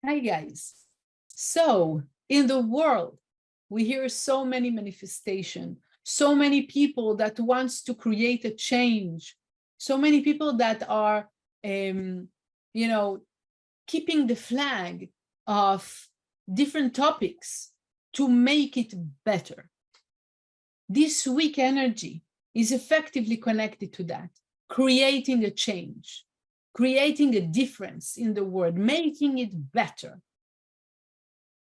Hi guys. So in the world, we hear so many manifestations, so many people that wants to create a change, so many people that are, keeping the flag of different topics to make it better. This weak energy is effectively connected to that, creating a change, creating a difference in the world, making it better.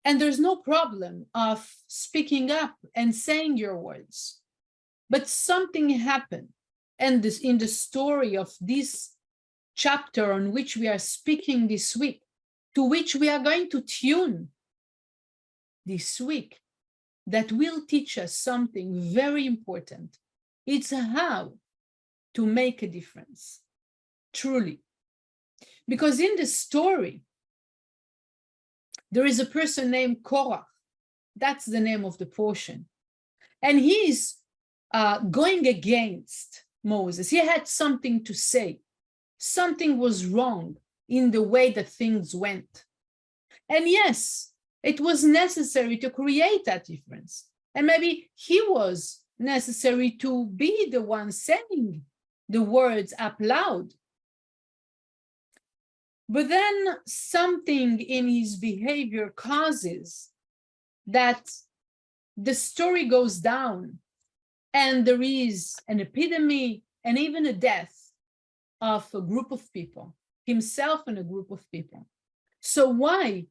And there's no problem of speaking up and saying your words. But something happened. And this, in the story of this chapter on which we are speaking this week, to which we are going to tune this week, that will teach us something very important. It's how to make a difference, truly. Because in the story, there is a person named Korach. That's the name of the portion. And he's going against Moses. He had something to say. Something was wrong in the way that things went. And yes, it was necessary to create that difference. And maybe he was necessary to be the one saying the words up loud. But then something in his behavior causes that the story goes down and there is an epidemic and even a death of a group of people, himself and a group of people. So why,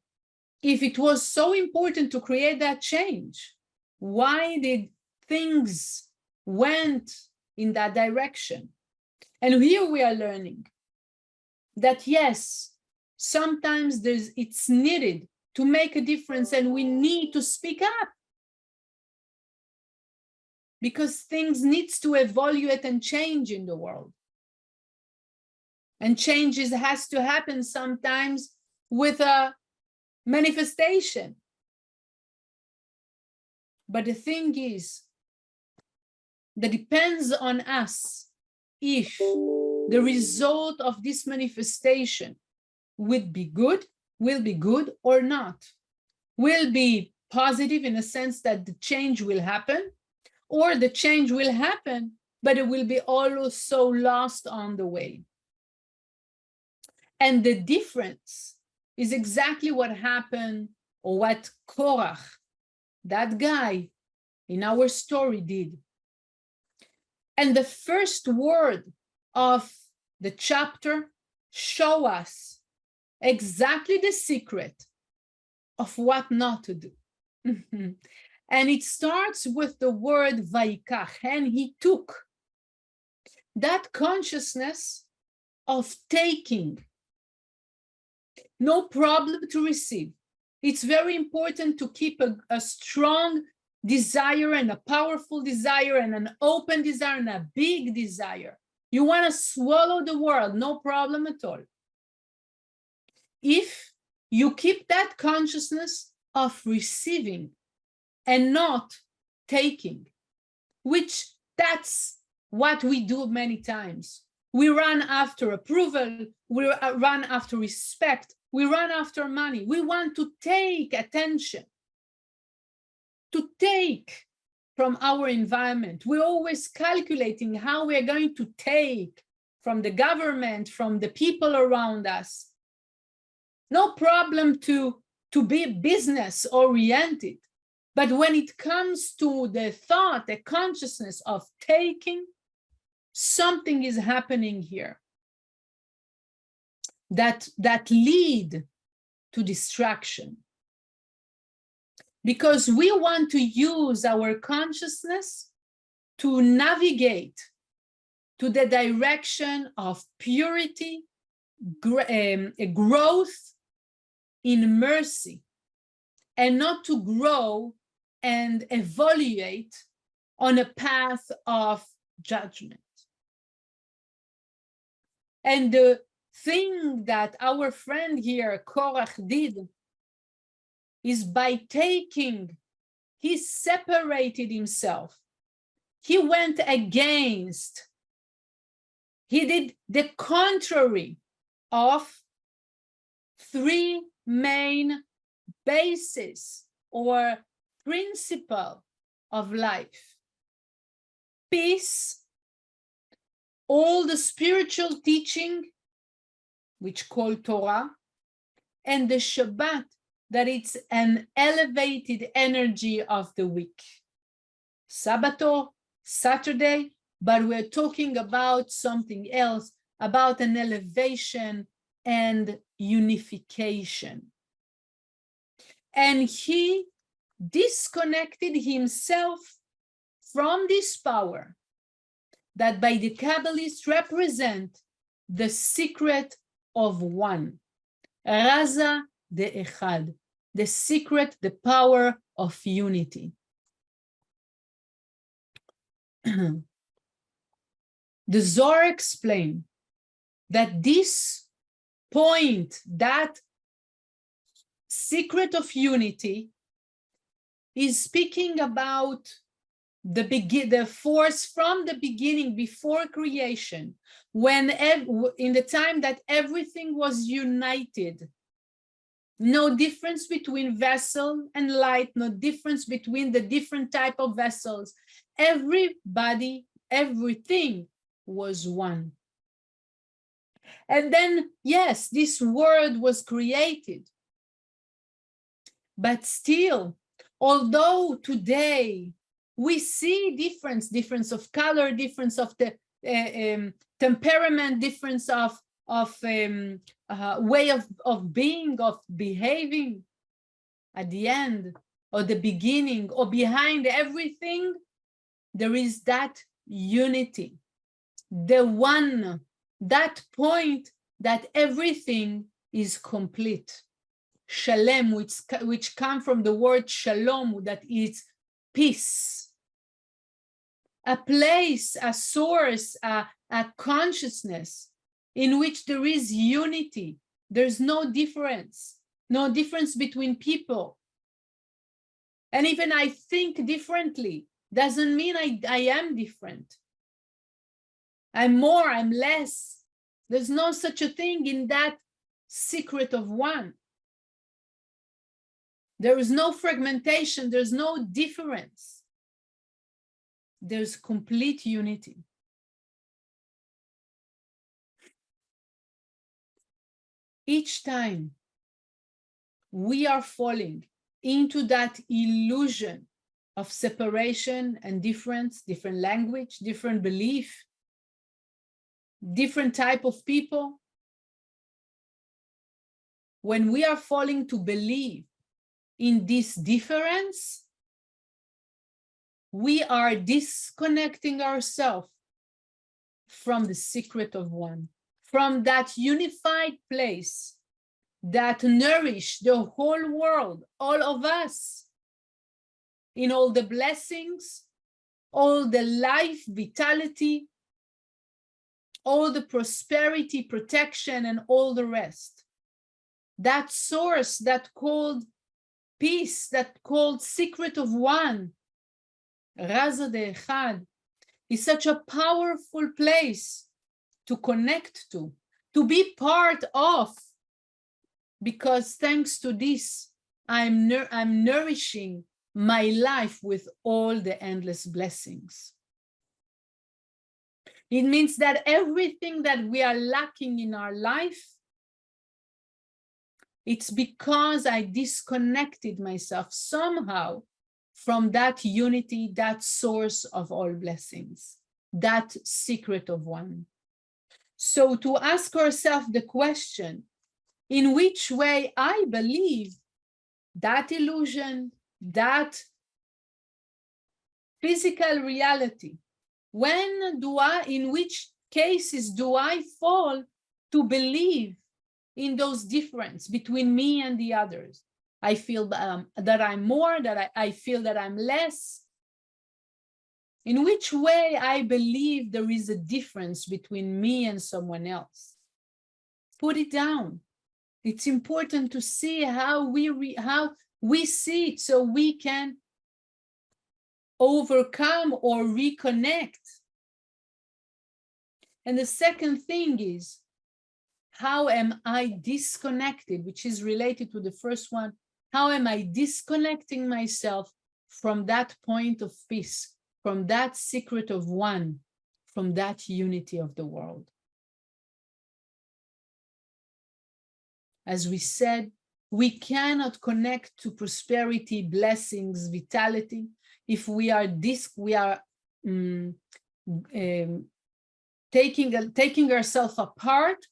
if it was so important to create that change, why did things went in that direction? And here we are learning that yes, sometimes it's needed to make a difference and we need to speak up because things needs to evaluate and change in the world. And changes has to happen sometimes with a manifestation. But the thing is, that depends on us if the result of this manifestation will be good or not. Will be positive in a sense that the change will happen, or the change will happen, but it will be also lost on the way. And the difference is exactly what happened, or what Korach, that guy in our story, did. And the first word of the chapter show us exactly the secret of what not to do. And it starts with the word vaikach, and he took. That consciousness of taking, no problem to receive. It's very important to keep a strong desire and a powerful desire and an open desire and a big desire. You want to swallow the world, no problem at all. If you keep that consciousness of receiving and not taking, which that's what we do many times. We run after approval, we run after respect, we run after money. We want to take attention, to take from our environment. We're always calculating how we're going to take from the government, from the people around us. No problem to be business oriented. But when it comes to the thought, the consciousness of taking, something is happening here that lead to distraction. Because we want to use our consciousness to navigate to the direction of purity, growth in mercy, and not to grow and evaluate on a path of judgment. And the thing that our friend here, Korach, did is by taking, he separated himself. He went against, he did the contrary of three main basis or principle of life. Peace, all the spiritual teaching, which called Torah, and the Shabbat, that it's an elevated energy of the week. Sabbath, Saturday, but we're talking about something else, about an elevation and unification. And he disconnected himself from this power that by the Kabbalists represent the secret of one. Raza de Echad, the secret, the power of unity. The Zohar explained that this point, that secret of unity, is speaking about the force from the beginning, before creation, when in the time that everything was united. No difference between vessel and light, no difference between the different type of vessels. Everybody, everything was one. And then, yes, this world was created. But still, although today we see difference of color, difference of the temperament, difference of way of being, of behaving, at the end or the beginning or behind everything, there is that unity, the one, that point that everything is complete. Shalem, which come from the word shalom, that is peace. A place, a source, a consciousness in which there is unity. There's no difference between people. And even I think differently doesn't mean I am different. I'm more, I'm less. There's no such a thing in that secret of one. There is no fragmentation, there's no difference. There's complete unity. Each time we are falling into that illusion of separation and difference, different language, different belief, different type of people, when we are falling to believe in this difference, we are disconnecting ourselves from the secret of one, from that unified place that nourish the whole world, all of us, in all the blessings, all the life, vitality, all the prosperity, protection, and all the rest. That source, that called peace, that called secret of one, Raza de Echad, is such a powerful place to connect to be part of, because thanks to this, I'm nourishing my life with all the endless blessings. It means that everything that we are lacking in our life, it's because I disconnected myself somehow from that unity, that source of all blessings, that secret of one. So to ask ourselves the question, in which way I believe that illusion, that physical reality, in which cases do I fall to believe in those differences between me and the others? I feel that I'm more, that I feel that I'm less. In which way I believe there is a difference between me and someone else? Put it down. It's important to see how we see it, so we can overcome or reconnect. And the second thing is, how am I disconnected, which is related to the first one. How am I disconnecting myself from that point of peace, from that secret of one, from that unity of the world? As we said, we cannot connect to prosperity, blessings, vitality if we are taking ourselves apart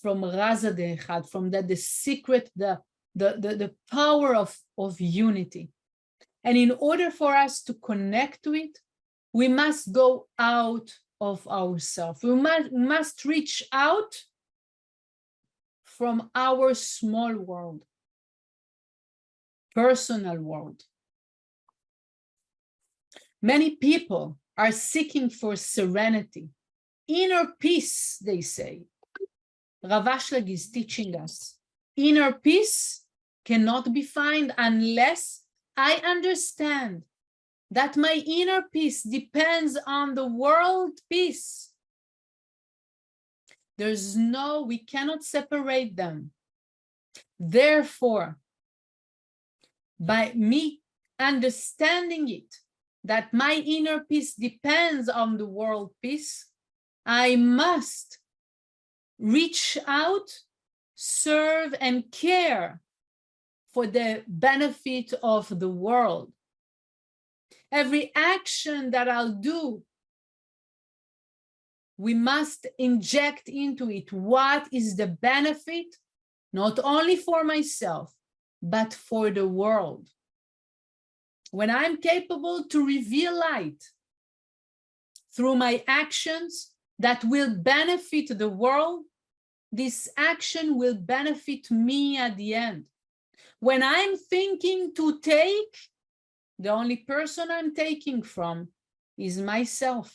from Raza de Echad, from the secret, the power of unity. And in order for us to connect to it, we must go out of ourselves. We must reach out from our small world, personal world. Many people are seeking for serenity, inner peace, they say. Rav Ashlag is teaching us, inner peace cannot be found unless I understand that my inner peace depends on the world peace. We cannot separate them. Therefore, by me understanding it, that my inner peace depends on the world peace, I must reach out, serve, and care for the benefit of the world. Every action that I'll do, we must inject into it what is the benefit, not only for myself, but for the world. When I'm capable to reveal light through my actions that will benefit the world, this action will benefit me at the end. When I'm thinking to take, the only person I'm taking from is myself.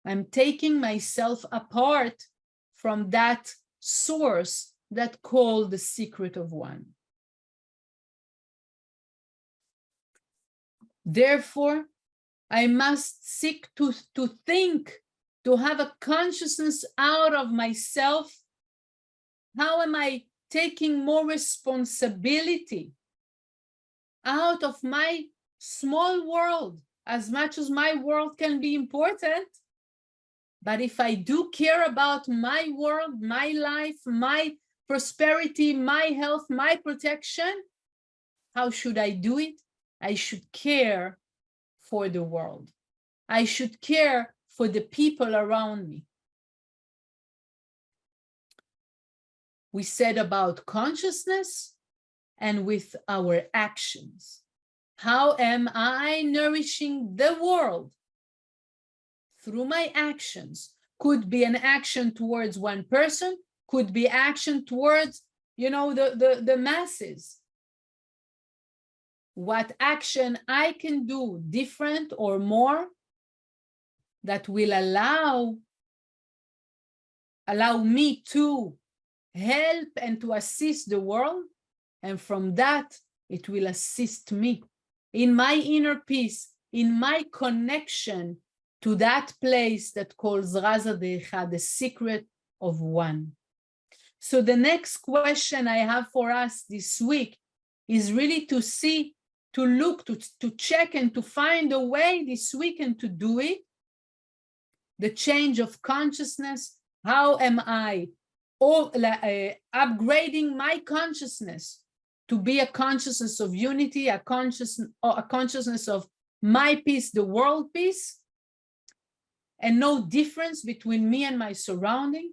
I'm taking myself apart from that source that called the secret of one. Therefore, I must seek to think, to have a consciousness out of myself. How am I taking more responsibility out of my small world, as much as my world can be important? But if I do care about my world, my life, my prosperity, my health, my protection, how should I do it? I should care for the world. I should care for the people around me. We said about consciousness and with our actions. How am I nourishing the world? Through my actions. Could be an action towards one person, could be action towards, the masses. What action I can do different or more that will allow me to help and to assist the world, and from that it will assist me in my inner peace, in my connection to that place that calls Raza de Echad, the secret of one. So the next question I have for us this week is really to see, to look, to check and to find a way this week and to do it. The change of consciousness. How am I upgrading my consciousness to be a consciousness of unity, a consciousness of my peace, the world peace, and no difference between me and my surrounding?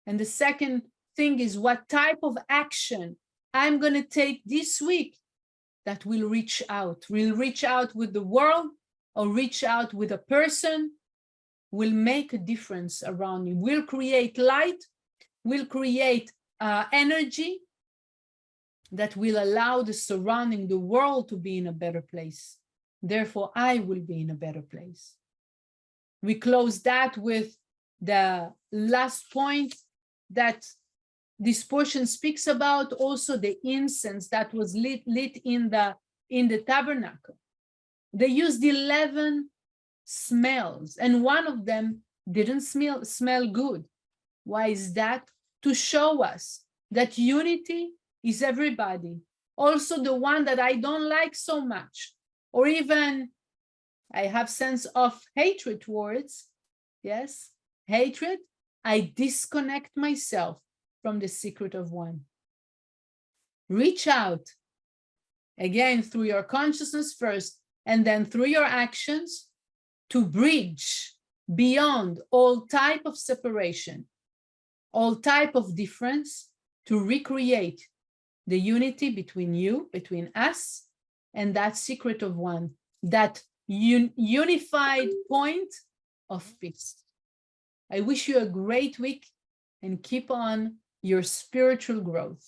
And the second thing is what type of action I'm going to take this week that will reach out with the world or reach out with a person, will make a difference around me, will create light, will create energy that will allow the surrounding, the world to be in a better place. Therefore, I will be in a better place. We close that with the last point that this portion speaks about, also the incense that was lit in the tabernacle. They used 11 smells, and one of them didn't smell good. Why is that? to show us that unity is everybody, also the one that I don't like so much, or even I have sense of hatred towards, yes, hatred, I disconnect myself from the secret of one. Reach out, again, through your consciousness first, and then through your actions, to bridge beyond all type of separation, all type of difference, to recreate the unity between you, between us, and that secret of one, that unified point of peace. I wish you a great week and keep on your spiritual growth.